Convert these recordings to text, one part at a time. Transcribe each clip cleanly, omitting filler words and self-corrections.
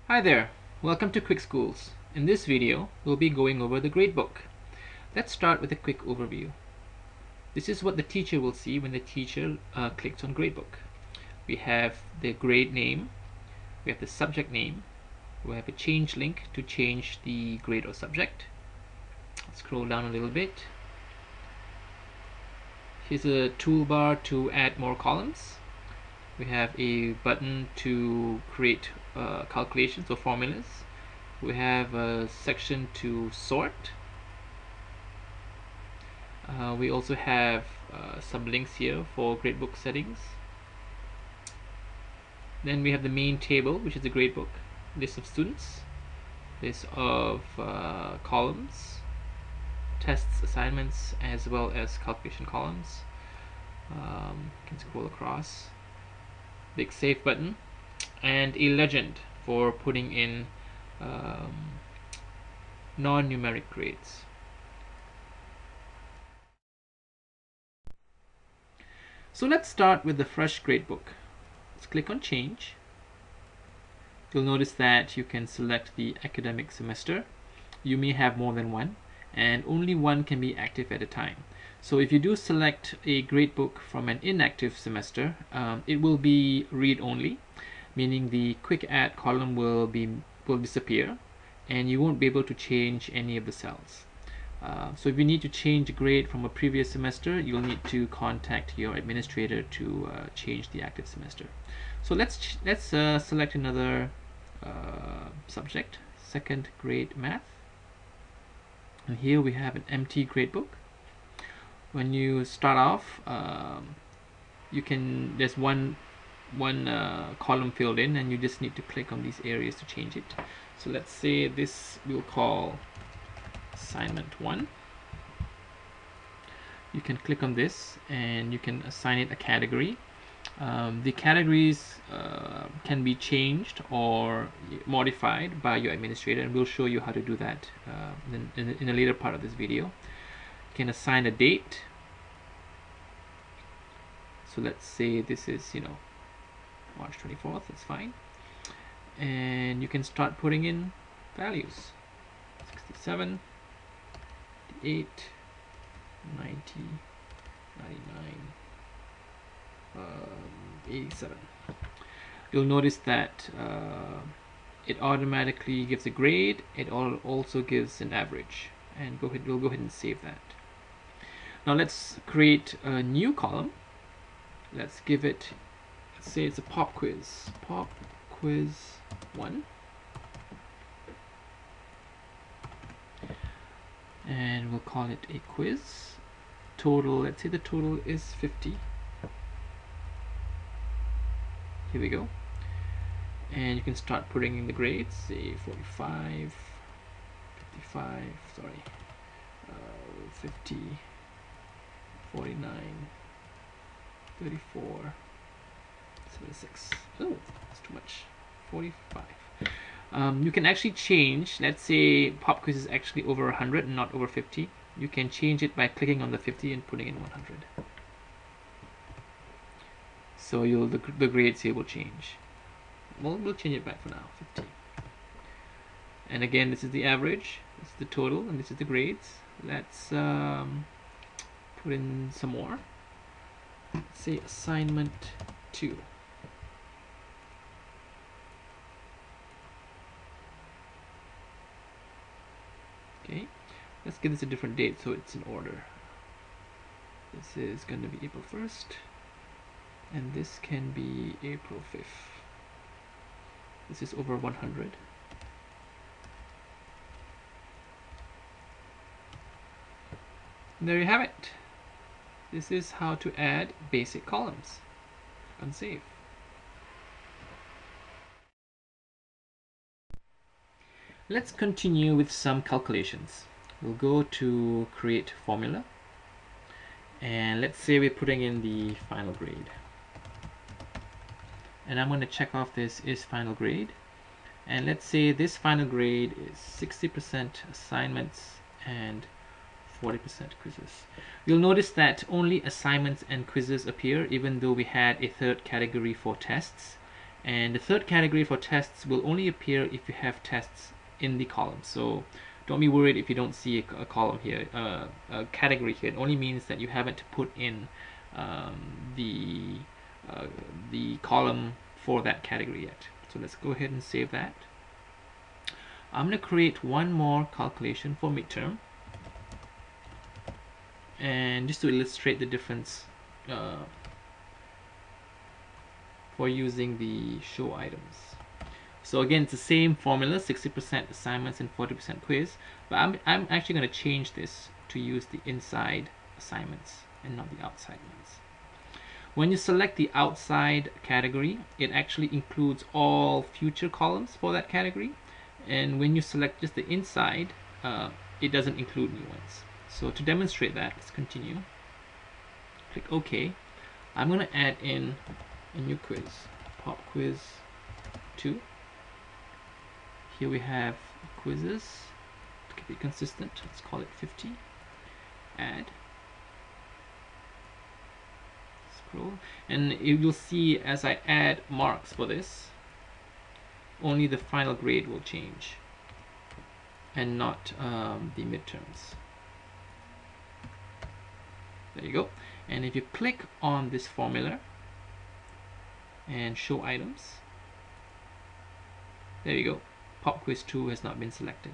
Hi there, welcome to QuickSchools. In this video, we'll be going over the gradebook. Let's start with a quick overview. This is what the teacher will see when the teacher clicks on gradebook. We have the grade name, we have the subject name, we have a change link to change the grade or subject. Scroll down a little bit. Here's a toolbar to add more columns. We have a button to create calculations or formulas. We have a section to sort. We also have some links here for Gradebook Settings. Then we have the main table, which is the gradebook. List of students, list of columns, tests, assignments, as well as calculation columns. You can scroll across. Big save button, and a legend for putting in non-numeric grades. So let's start with the fresh gradebook. Let's click on change. You'll notice that you can select the academic semester. You may have more than one, and only one can be active at a time. So if you do select a gradebook from an inactive semester, it will be read-only, meaning the quick add column will disappear, and you won't be able to change any of the cells. So if you need to change a grade from a previous semester, you'll need to contact your administrator to change the active semester. So let's select another subject, second grade math, and here we have an empty gradebook. When you start off, there's one column filled in, and you just need to click on these areas to change it. So let's say this we'll call assignment 1. You can click on this and you can assign it a category. The categories can be changed or modified by your administrator, and we'll show you how to do that in a later part of this video. You can assign a date. So let's say this is March 24th. That's fine, and you can start putting in values: 67, 88, 90, 99, 87. You'll notice that it automatically gives a grade. It also gives an average, and we'll go ahead and save that. Now let's create a new column. Let's give it, let's say it's a pop quiz 1, and we'll call it a quiz. Total, let's say the total is 50. Here we go, and you can start putting in the grades, say 45, 55, sorry, 50, 49, 34, 76. Oh, that's too much. 45. You can actually change, let's say pop quiz is actually over 100 and not over 50. You can change it by clicking on the 50 and putting in 100. So the grades here will change. Well, we'll change it back for now, 50. And again, this is the average, this is the total, and this is the grades. Let's put in some more. Let's say assignment 2. Okay, let's give this a different date so it's in order. This is going to be April 1st, and this can be April 5th. This is over 100. And there you have it. This is how to add basic columns. Click on save. Let's continue with some calculations. We'll go to create formula, and let's say we're putting in the final grade, and I'm going to check off this is final grade, and let's say this final grade is 60% assignments and 40% quizzes. You'll notice that only assignments and quizzes appear, even though we had a third category for tests, And the third category for tests will only appear if you have tests in the column. So don't be worried if you don't see a column here, a category here. It only means that you haven't put in the column for that category yet. So let's go ahead and save that. I'm going to create one more calculation for midterm, and just to illustrate the difference for using the show items. So again, it's the same formula, 60% assignments and 40% quiz, but I'm actually going to change this to use the inside assignments and not the outside ones. When you select the outside category, it actually includes all future columns for that category, and when you select just the inside, it doesn't include new ones. So to demonstrate that, let's continue. Click OK. I'm going to add in a new quiz, Pop Quiz 2. Here we have quizzes. To keep it consistent, let's call it 50. Add. Scroll, and you'll see as I add marks for this, only the final grade will change and not the midterms. There you go. And if you click on this formula and show items, there you go. Pop Quiz 2 has not been selected.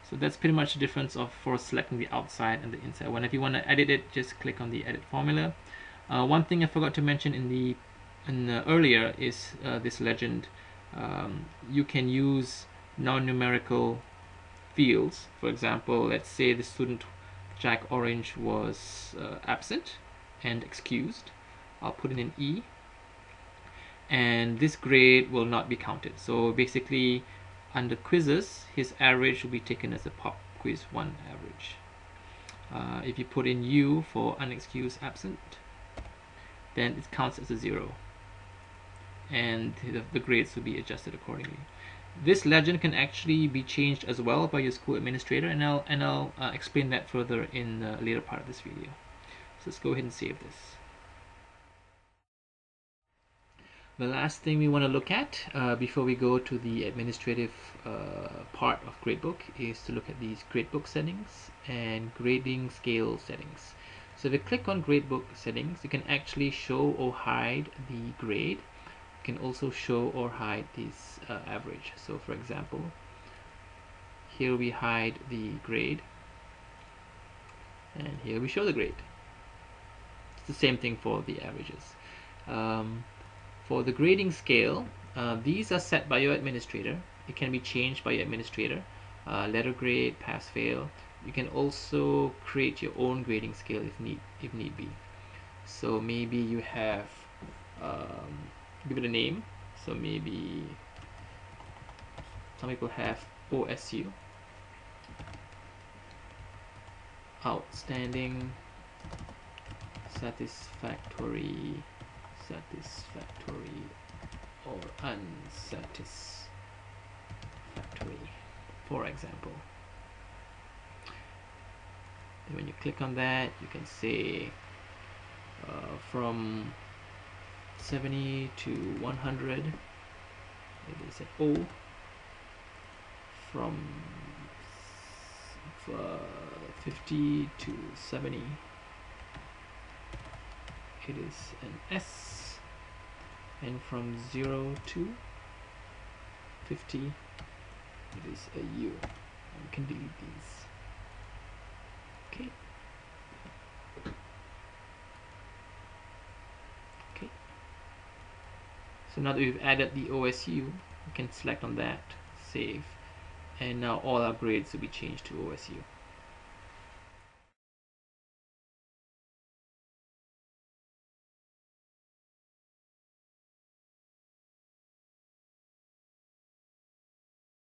So that's pretty much the difference for selecting the outside and the inside. Whenever you want to edit it, just click on the edit formula. One thing I forgot to mention earlier is this legend. You can use non-numerical fields. For example, let's say the student Jack Orange was absent and excused. I'll put in an E, and this grade will not be counted. So basically, under quizzes, his average will be taken as a Pop Quiz 1 average. If you put in U for unexcused absent, then it counts as a 0, and the grades will be adjusted accordingly. This legend can actually be changed as well by your school administrator, and I'll explain that further in the later part of this video. So let's go ahead and save this. The last thing we want to look at before we go to the administrative part of Gradebook is to look at these Gradebook settings and grading scale settings. So if you click on Gradebook settings, you can actually show or hide the grade. You can also show or hide this average. So for example, here we hide the grade, and here we show the grade. It's the same thing for the averages. For the grading scale, these are set by your administrator. It can be changed by your administrator. Letter grade, pass, fail. You can also create your own grading scale if need be. So maybe you have give it a name. So maybe some people have OSU, outstanding, satisfactory, or unsatisfactory, for example. And when you click on that, you can say from 70 to 100, maybe say O. From 50 to 70, it is an S, and from 0 to 50, it is a U. And we can delete these. Okay. Okay. So now that we've added the OSU, we can select on that, save, and now all our grades will be changed to OSU.